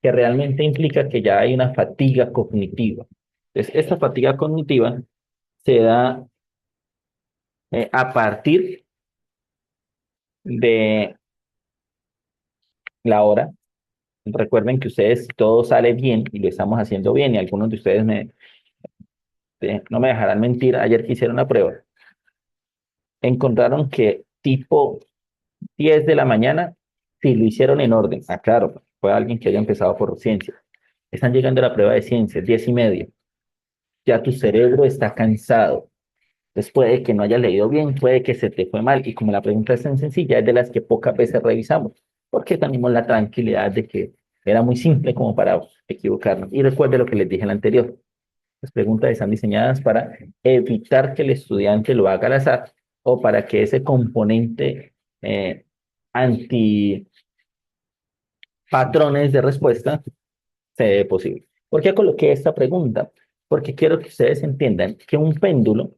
que realmente implica que ya hay una fatiga cognitiva. Entonces, esta fatiga cognitiva se da a partir de la hora. Recuerden que ustedes todo sale bien y lo estamos haciendo bien y algunos de ustedes no me dejarán mentir. Ayer que hicieron una prueba, encontraron que tipo 10 de la mañana, si lo hicieron en orden. Ah, claro, fue alguien que haya empezado por ciencia. Están llegando a la prueba de ciencias, 10:30. Ya tu cerebro está cansado. Entonces puede que no hayas leído bien, puede que se te fue mal. Y como la pregunta es tan sencilla, es de las que pocas veces revisamos, porque tenemos la tranquilidad de que era muy simple como para equivocarnos. Y recuerde lo que les dije en la anterior. Las preguntas están diseñadas para evitar que el estudiante lo haga al azar o para que ese componente anti patrones de respuesta se dé posible. ¿Por qué coloqué esta pregunta? Porque quiero que ustedes entiendan que un péndulo,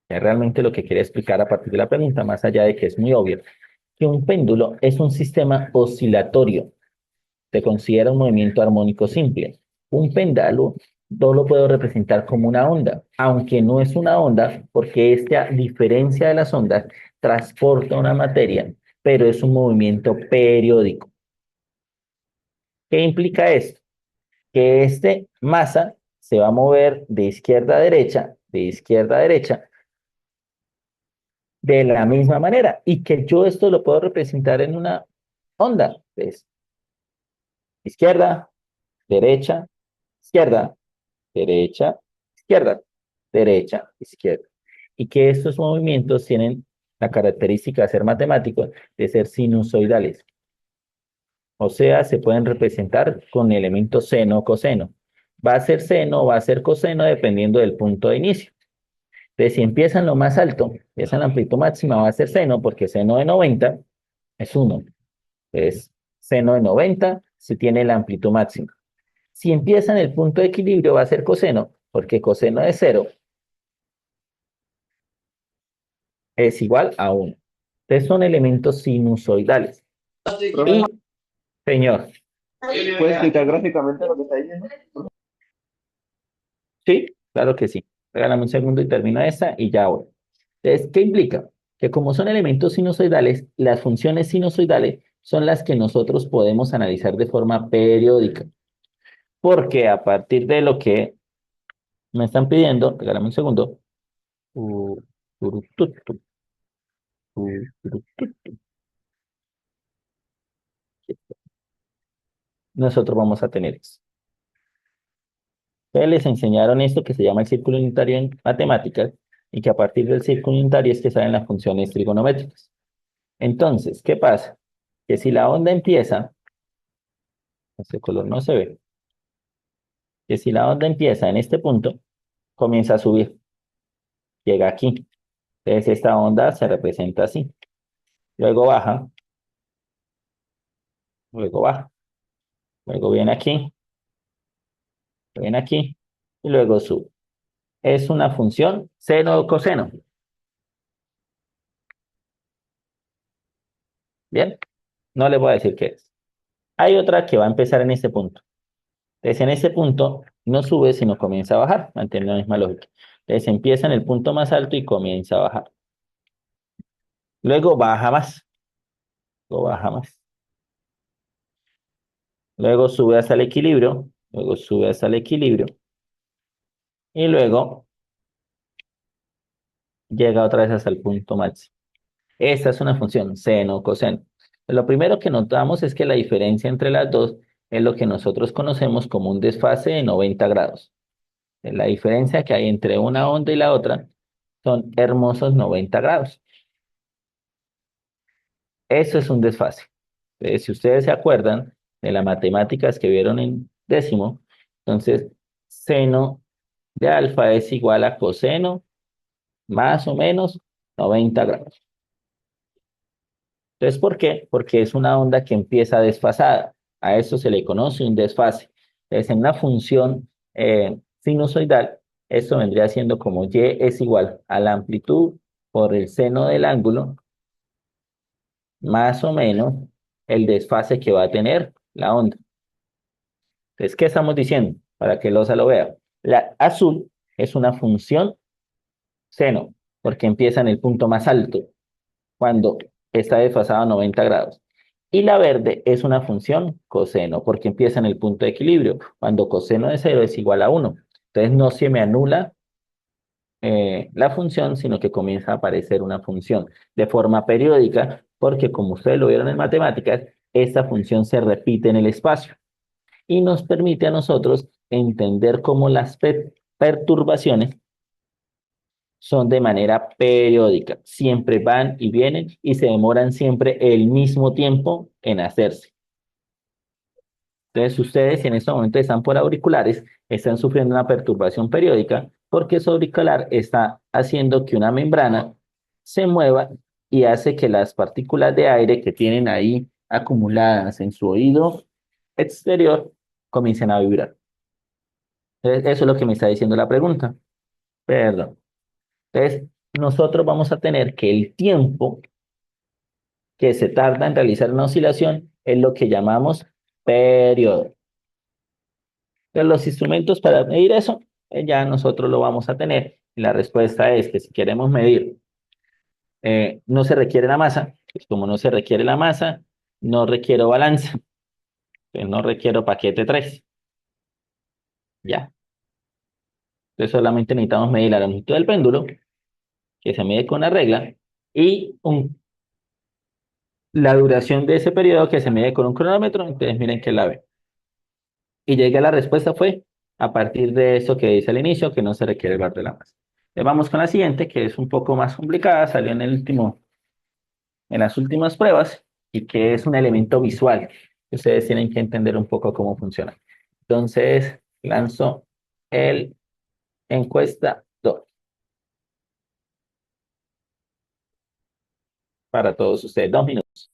que es realmente lo que quería explicar a partir de la pregunta, más allá de que es muy obvio, que un péndulo es un sistema oscilatorio. Se considera un movimiento armónico simple. Un péndulo no lo puedo representar como una onda, aunque no es una onda, porque esta diferencia de las ondas transporta una materia, pero es un movimiento periódico. ¿Qué implica esto? Que este masa se va a mover de izquierda a derecha, de la misma manera, y que yo esto lo puedo representar en una onda. Pues, izquierda, derecha, izquierda, derecha, izquierda, derecha, izquierda. Y que estos movimientos tienen la característica de ser matemáticos, de ser sinusoidales. O sea, se pueden representar con elementos seno o coseno. Va a ser seno o va a ser coseno dependiendo del punto de inicio. Entonces, si empieza en lo más alto, empieza en la amplitud máxima, va a ser seno, porque seno de 90 es 1. Es seno de 90 si tiene la amplitud máxima. Si empieza en el punto de equilibrio, va a ser coseno, porque coseno de 0 es igual a 1. Entonces, son elementos sinusoidales. Y, señor, ¿Puede explicar gráficamente lo que está diciendo? sí, claro que sí. Regálame un segundo y termino esta y ya voy. Entonces, ¿qué implica? Que como son elementos sinusoidales, las funciones sinusoidales son las que nosotros podemos analizar de forma periódica. Porque a partir de lo que me están pidiendo, regálame un segundo. uh, turututu, turututu, nosotros vamos a tener eso. Ustedes les enseñaron esto que se llama el círculo unitario en matemáticas y que a partir del círculo unitario es que salen las funciones trigonométricas. Entonces, ¿qué pasa? Que si la onda empieza, este color no se ve, que si la onda empieza en este punto, comienza a subir, llega aquí. Entonces esta onda se representa así. Luego baja, luego baja, luego viene aquí y luego sube. Es una función seno o coseno. Bien, no les voy a decir qué es. Hay otra que va a empezar en este punto. Entonces en ese punto no sube, sino comienza a bajar, manteniendo la misma lógica. Entonces empieza en el punto más alto y comienza a bajar. Luego baja más, luego baja más. Luego sube hasta el equilibrio, luego sube hasta el equilibrio y luego llega otra vez hasta el punto máximo. Esta es una función seno o coseno. Lo primero que notamos es que la diferencia entre las dos es lo que nosotros conocemos como un desfase de 90 grados. La diferencia que hay entre una onda y la otra son hermosos 90 grados. Eso es un desfase. Si ustedes se acuerdan de las matemáticas que vieron en décimo, entonces seno de alfa es igual a coseno más o menos 90 grados. Entonces, ¿por qué? Porque es una onda que empieza desfasada. A eso se le conoce un desfase. Entonces, en una función sinusoidal, esto vendría siendo como y es igual a la amplitud por el seno del ángulo, más o menos el desfase que va a tener la onda. Entonces, ¿qué estamos diciendo? Para que Losa lo vea. La azul es una función seno, porque empieza en el punto más alto, cuando está desfasado a 90 grados. Y la verde es una función coseno, porque empieza en el punto de equilibrio, cuando coseno de cero es igual a 1. Entonces no se me anula la función, sino que comienza a aparecer una función de forma periódica, porque como ustedes lo vieron en matemáticas, esta función se repite en el espacio y nos permite a nosotros entender cómo las perturbaciones son de manera periódica, siempre van y vienen y se demoran siempre el mismo tiempo en hacerse. Entonces, ustedes si en este momento están por auriculares, están sufriendo una perturbación periódica porque su auricular está haciendo que una membrana se mueva y hace que las partículas de aire que tienen ahí acumuladas en su oído exterior comiencen a vibrar. Entonces, eso es lo que me está diciendo la pregunta. Perdón. Entonces, nosotros vamos a tener que el tiempo que se tarda en realizar una oscilación es lo que llamamos periodo. Entonces, los instrumentos para medir eso, ya nosotros lo vamos a tener. Y la respuesta es que si queremos medir, no se requiere la masa, pues como no se requiere la masa, no requiero balanza, pues no requiero paquete 3. Ya. Entonces solamente necesitamos medir la longitud del péndulo, que se mide con una regla, y la duración de ese periodo que se mide con un cronómetro. Entonces miren que la ve. Y llegué a la respuesta fue a partir de eso que dice al inicio, que no se requiere el bar de la masa. Vamos con la siguiente, que es un poco más complicada, salió en las últimas pruebas, y que es un elemento visual. Ustedes tienen que entender un poco cómo funciona. Entonces, lanzo el encuesta 2 para todos ustedes. 2 minutos.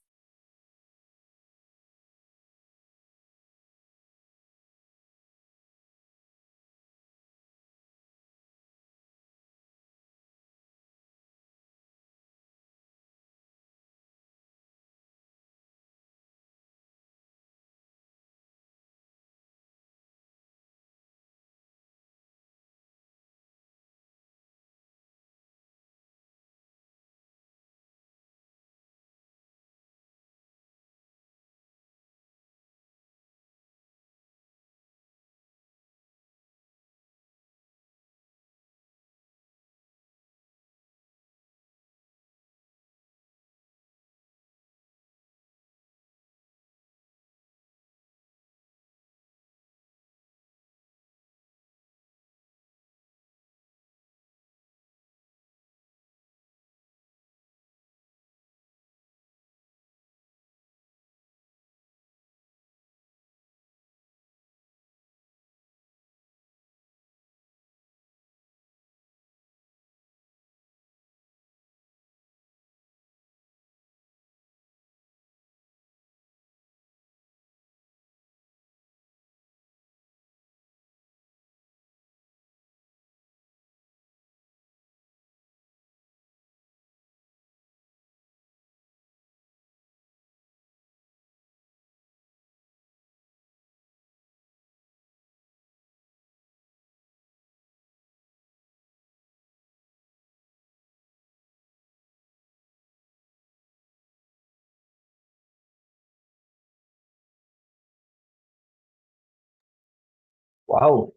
Wow.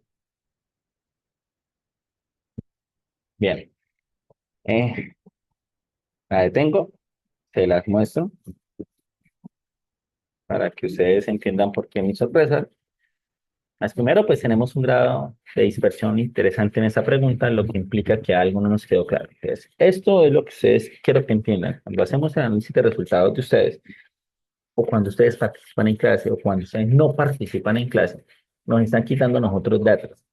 Bien. Eh, la detengo, se las muestro para que ustedes entiendan por qué mi sorpresa. Primero, pues tenemos un grado de dispersión interesante en esa pregunta, lo que implica que algo no nos quedó claro. Entonces, esto es lo que ustedes quiero que entiendan. Cuando hacemos el análisis de resultados de ustedes, o cuando ustedes participan en clase, o cuando ustedes no participan en clase, nos están quitando nosotros datos.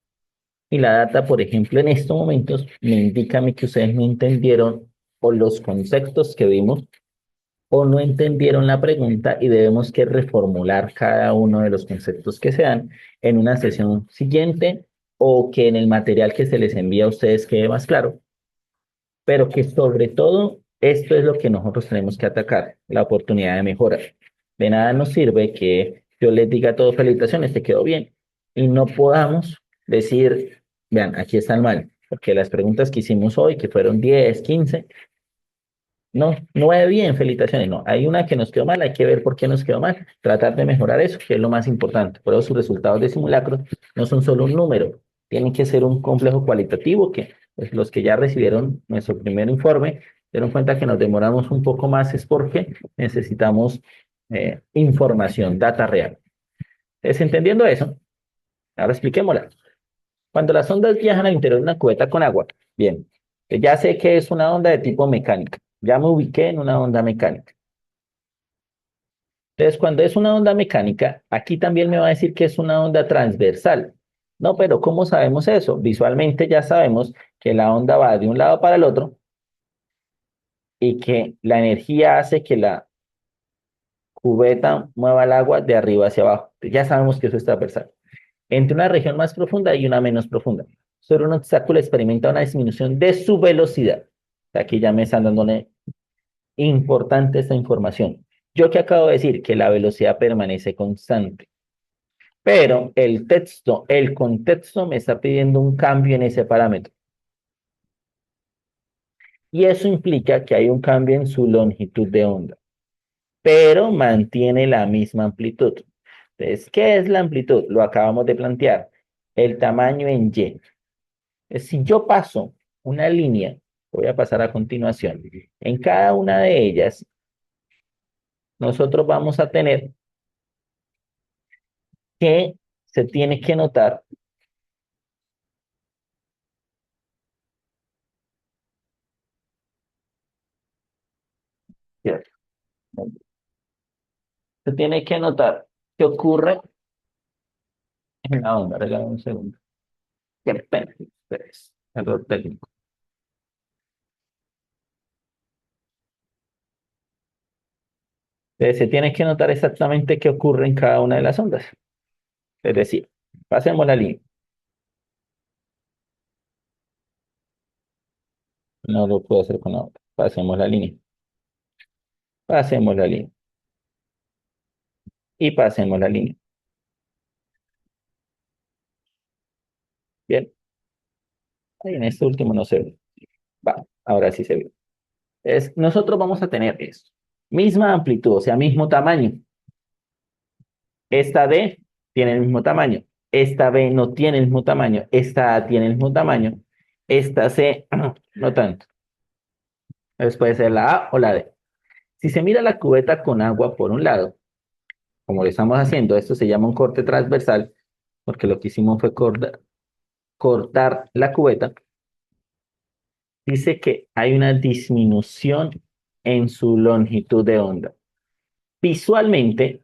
Y la data, por ejemplo, en estos momentos me indica a mí que ustedes no entendieron o los conceptos que vimos o no entendieron la pregunta y debemos que reformular cada uno de los conceptos que se dan en una sesión siguiente o que en el material que se les envía a ustedes quede más claro, pero que sobre todo esto es lo que nosotros tenemos que atacar, la oportunidad de mejora. De nada nos sirve que yo les diga a todos felicitaciones, te quedó bien, y no podamos decir, vean, aquí están mal, porque las preguntas que hicimos hoy, que fueron 10 15 no, no va bien, felicitaciones, no. Hay una que nos quedó mal, hay que ver por qué nos quedó mal, tratar de mejorar eso, que es lo más importante. Por eso sus resultados de simulacro no son solo un número, tienen que ser un complejo cualitativo que pues, los que ya recibieron nuestro primer informe dieron cuenta que nos demoramos un poco más es porque necesitamos información, data real. Entonces, entendiendo eso, ahora expliquémosla. Cuando las ondas viajan al interior de una cubeta con agua, bien, ya sé que es una onda de tipo mecánica, ya me ubiqué en una onda mecánica. Entonces, cuando es una onda mecánica, aquí también me va a decir que es una onda transversal. No, pero ¿cómo sabemos eso? Visualmente ya sabemos que la onda va de un lado para el otro y que la energía hace que la cubeta mueva el agua de arriba hacia abajo. Ya sabemos que eso es transversal. Entre una región más profunda y una menos profunda. Sobre un obstáculo experimenta una disminución de su velocidad. Aquí ya me están dándole importante esta información. Yo que acabo de decir que la velocidad permanece constante, pero el contexto me está pidiendo un cambio en ese parámetro. Y eso implica que hay un cambio en su longitud de onda, pero mantiene la misma amplitud. Entonces, ¿qué es la amplitud? Lo acabamos de plantear. El tamaño en Y. Si yo paso una línea, voy a pasar a continuación, en cada una de ellas, nosotros vamos a tener que se tiene que notar, ¿cierto? Se tiene que notar qué ocurre en la onda. Regálame un segundo. Qué pena. Error técnico. Entonces, se tiene que notar exactamente qué ocurre en cada una de las ondas. Es decir, pasemos la línea. No lo puedo hacer con la otra. Pasemos la línea. Pasemos la línea. Y pasemos la línea. Bien. Ahí en este último no se ve. Va, ahora sí se ve. Nosotros vamos a tener esto. Misma amplitud, o sea, mismo tamaño. Esta D tiene el mismo tamaño. Esta B no tiene el mismo tamaño. Esta A tiene el mismo tamaño. Esta C no tanto. Entonces puede ser la A o la D. Si se mira la cubeta con agua por un lado, como lo estamos haciendo, esto se llama un corte transversal, porque lo que hicimos fue cortar la cubeta. Dice que hay una disminución en su longitud de onda. Visualmente,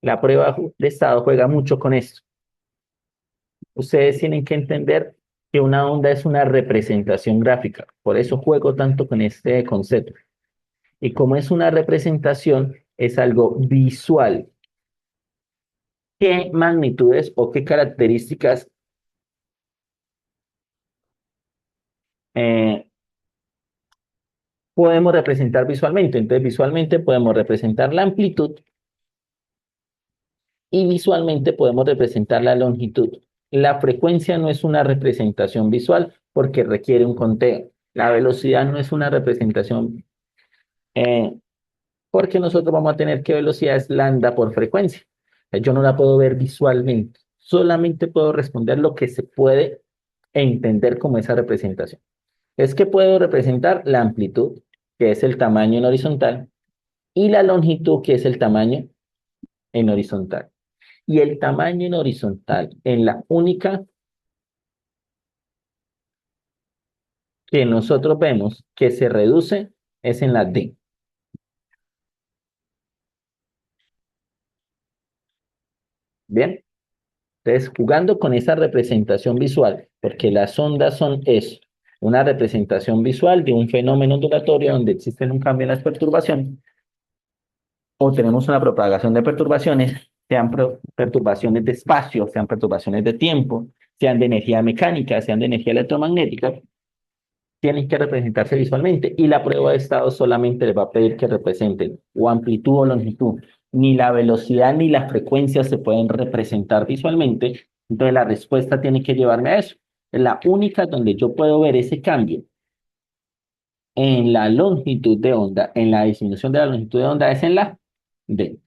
la prueba de estado juega mucho con esto. Ustedes tienen que entender que una onda es una representación gráfica. Por eso juego tanto con este concepto. Y como es una representación, es algo visual. ¿Qué magnitudes o qué características eh, podemos representar visualmente? Entonces, visualmente podemos representar la amplitud y visualmente podemos representar la longitud. La frecuencia no es una representación visual porque requiere un conteo. La velocidad no es una representación eh, porque nosotros vamos a tener que velocidad es lambda por frecuencia. Yo no la puedo ver visualmente, solamente puedo responder lo que se puede entender como esa representación. Es que puedo representar la amplitud, que es el tamaño en horizontal, y la longitud, que es el tamaño en horizontal. Y el tamaño en horizontal, en la única que nosotros vemos que se reduce, es en la D. Bien, entonces jugando con esa representación visual, porque las ondas son eso, una representación visual de un fenómeno ondulatorio donde existe un cambio en las perturbaciones, o tenemos una propagación de perturbaciones, sean perturbaciones de espacio, sean perturbaciones de tiempo, sean de energía mecánica, sean de energía electromagnética, tienen que representarse visualmente. Y la prueba de estado solamente les va a pedir que representen o amplitud o longitud. Ni la velocidad ni la frecuencia se pueden representar visualmente. Entonces la respuesta tiene que llevarme a eso. La única donde yo puedo ver ese cambio en la longitud de onda, en la disminución de la longitud de onda, es en la D.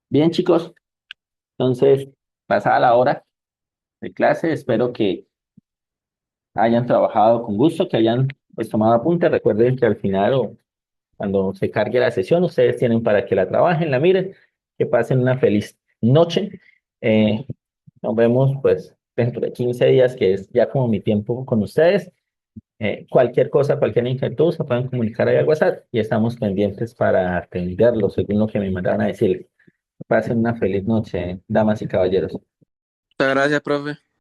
Bien, chicos. Entonces, pasada la hora de clase, espero que hayan trabajado con gusto, que hayan pues tomado apuntes. Recuerden que al final o cuando se cargue la sesión, ustedes tienen para que la trabajen, la miren, que pasen una feliz noche. Eh, Nos vemos pues dentro de 15 días, que es ya como mi tiempo con ustedes. Cualquier cosa, cualquier inquietud, se pueden comunicar ahí al WhatsApp y estamos pendientes para atenderlo según lo que me mandaron a decir. Pasen una feliz noche, damas y caballeros. Muchas gracias, profe.